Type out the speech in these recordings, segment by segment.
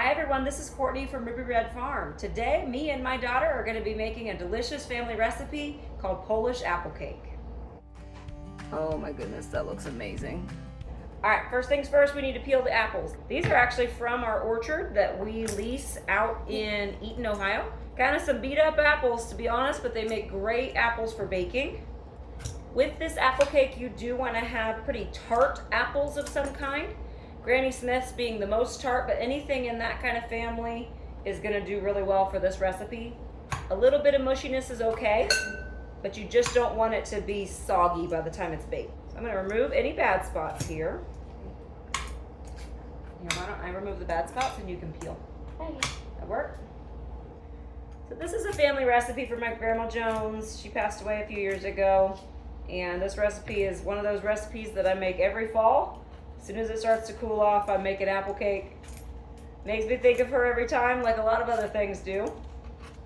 Hi everyone, this is Courtney from Ruby Red Farm. Today, me and my daughter are going to be making a delicious family recipe called Polish apple cake. Oh my goodness, that looks amazing. All right, first things first, we need to peel the apples. These are actually from our orchard that we lease out in Eaton, Ohio. Kind of some beat up apples, to be honest, but they make great apples for baking. With this apple cake, you do want to have pretty tart apples of some kind. Granny Smith's being the most tart, but anything in that kind of family is going to do really well for this recipe. A little bit of mushiness is okay, but you just don't want it to be soggy by the time it's baked. So I'm going to remove any bad spots here. Why don't I remove the bad spots and you can peel? Okay. That work? So this is a family recipe for my Grandma Jones. She passed away a few years ago, and this recipe is one of those recipes that I make every fall. As soon as it starts to cool off, I make an apple cake. Makes me think of her every time, like a lot of other things do.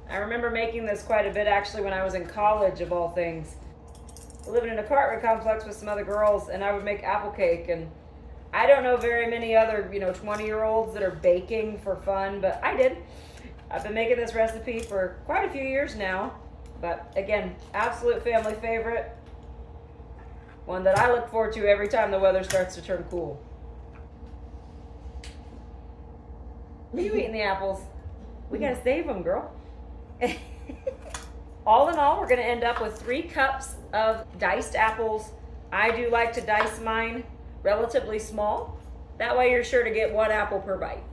I remember making this quite a bit actually when I was in college, of all things. I lived in an apartment complex with some other girls, and I would make apple cake, and I don't know very many other 20-year-olds that are baking for fun, but I did. I've been making this recipe for quite a few years now, but again, absolute family favorite. One that I look forward to every time the weather starts to turn cool. Are you eating the apples? We gotta save them, girl. All in all, we're gonna end up with 3 cups of diced apples. I do like to dice mine relatively small. That way you're sure to get 1 apple per bite.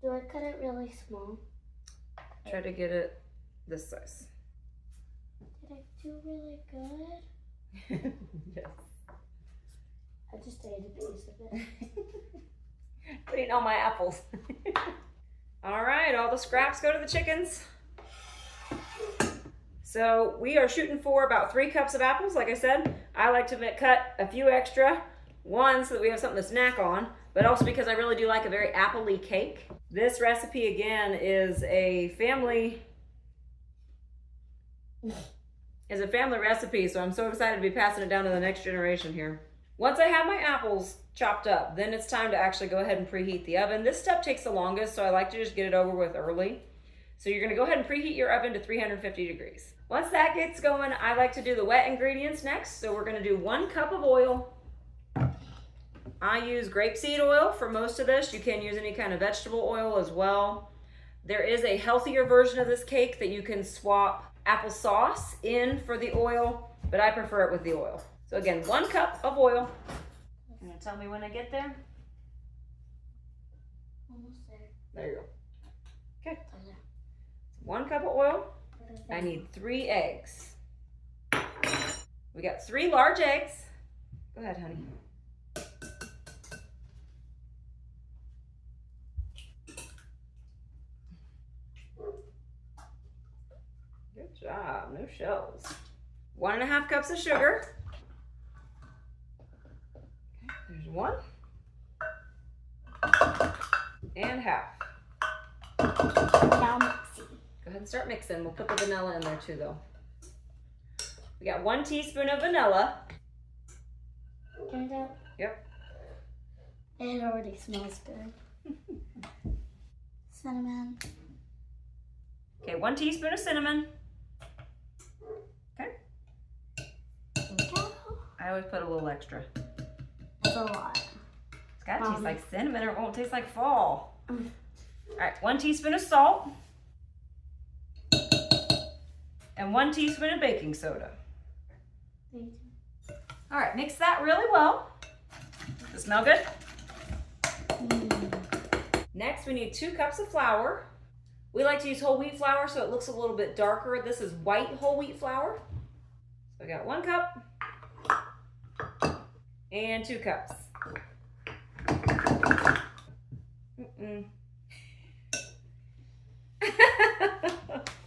Do I cut it really small? Try to get it this size. Did I do really good? Yes. I just ate a piece of it. I'm eating all my apples. All right, all the scraps go to the chickens. So we are shooting for about 3 cups of apples. Like I said, I like to cut a few extra. One, so that we have something to snack on, but also because I really do like a very apple-y cake. This recipe, again, is a family recipe, so I'm so excited to be passing it down to the next generation here. Once I have my apples chopped up, then it's time to actually go ahead and preheat the oven. This step takes the longest, so I like to just get it over with early. So you're gonna go ahead and preheat your oven to 350 degrees. Once that gets going, I like to do the wet ingredients next. So we're gonna do 1 cup of oil. I use grapeseed oil for most of this. You can use any kind of vegetable oil as well. There is a healthier version of this cake that you can swap applesauce in for the oil, but I prefer it with the oil. So again, 1 cup of oil. You're gonna tell me when I get there? Almost there. There you go. Okay. 1 cup of oil. I need 3 eggs. We got 3 large eggs. Go ahead, honey. Good job, no shells. 1.5 cups of sugar. Okay, there's 1. And half. Now mixing. Go ahead and start mixing. We'll put the vanilla in there too though. We got 1 teaspoon of vanilla. Turn it out. Yep. It already smells good. Cinnamon. Okay, 1 teaspoon of cinnamon. Okay. I always put a little extra. That's a lot. It's gotta taste like cinnamon or it won't taste like fall. All right, 1 teaspoon of salt. And 1 teaspoon of baking soda. All right, mix that really well. Does it smell good? Next, we need 2 cups of flour. We like to use whole wheat flour so it looks a little bit darker. This is white whole wheat flour. So I got 1 cup and 2 cups.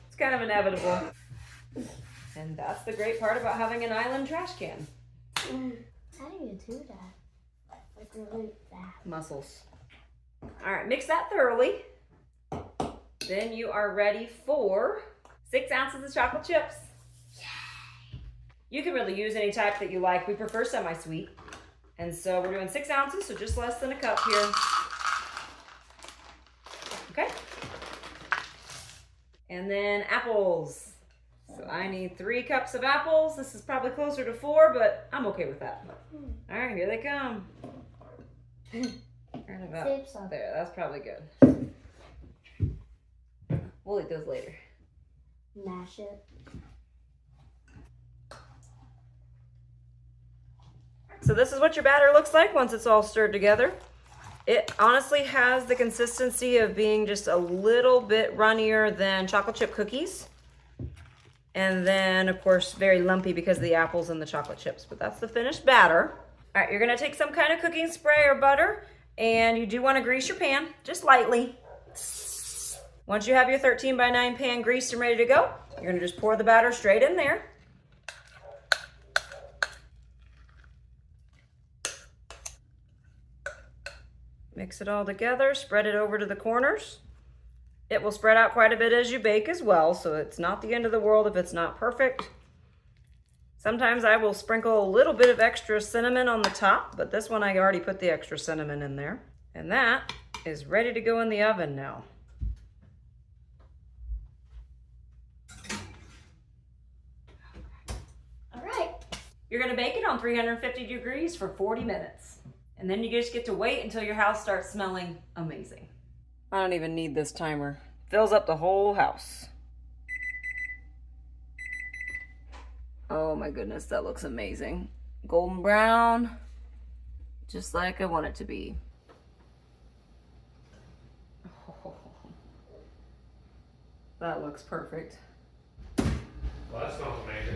It's kind of inevitable. And that's the great part about having an island trash can. How do you do that? Like really fast. Muscles. All right, mix that thoroughly. Then you are ready for 6 ounces of chocolate chips. You can really use any type that you like. We prefer semi-sweet. And so we're doing 6 ounces, so just less than a cup here. Okay. And then apples. So I need 3 cups of apples. This is probably closer to 4, but I'm okay with that. All right, here they come. Right about there, that's probably good. We'll eat those later. Mash it. So this is what your batter looks like once it's all stirred together. It honestly has the consistency of being just a little bit runnier than chocolate chip cookies. And then, of course, very lumpy because of the apples and the chocolate chips. But that's the finished batter. All right, you're going to take some kind of cooking spray or butter. And you do want to grease your pan, just lightly. Once you have your 13 by 9 pan greased and ready to go, you're going to just pour the batter straight in there. Mix it all together, spread it over to the corners. It will spread out quite a bit as you bake as well, so it's not the end of the world if it's not perfect. Sometimes I will sprinkle a little bit of extra cinnamon on the top, but this one I already put the extra cinnamon in there. And that is ready to go in the oven now. All right. You're gonna bake it on 350 degrees for 40 minutes. And then you just get to wait until your house starts smelling amazing. I don't even need this timer. Fills up the whole house. Oh my goodness, that looks amazing. Golden brown, just like I want it to be. Oh, that looks perfect. Well, that smells amazing.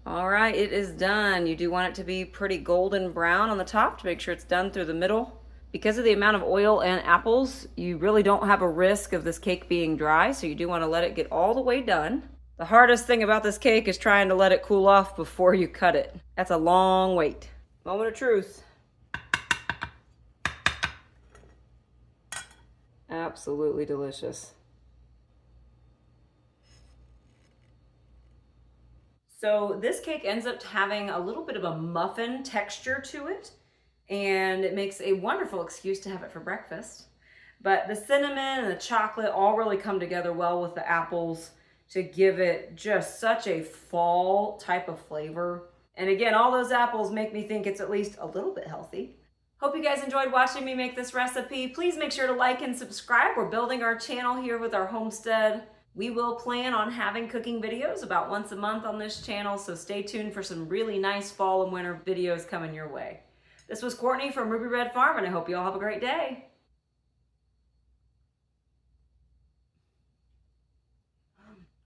All right, it is done. You do want it to be pretty golden brown on the top to make sure it's done through the middle. Because of the amount of oil and apples, you really don't have a risk of this cake being dry, so you do want to let it get all the way done. The hardest thing about this cake is trying to let it cool off before you cut it. That's a long wait. Moment of truth. Absolutely delicious. So this cake ends up having a little bit of a muffin texture to it, and it makes a wonderful excuse to have it for breakfast. But the cinnamon and the chocolate all really come together well with the apples to give it just such a fall type of flavor. And again, all those apples make me think it's at least a little bit healthy. Hope you guys enjoyed watching me make this recipe. Please make sure to like and subscribe. We're building our channel here with our homestead. We will plan on having cooking videos about once a month on this channel, so stay tuned for some really nice fall and winter videos coming your way. This was Courtney from Ruby Red Farm, and I hope you all have a great day.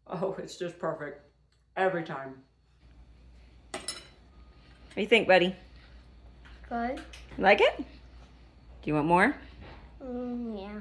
Oh, it's just perfect. Every time. What do you think, buddy? Good. You like it? Do you want more? Yeah.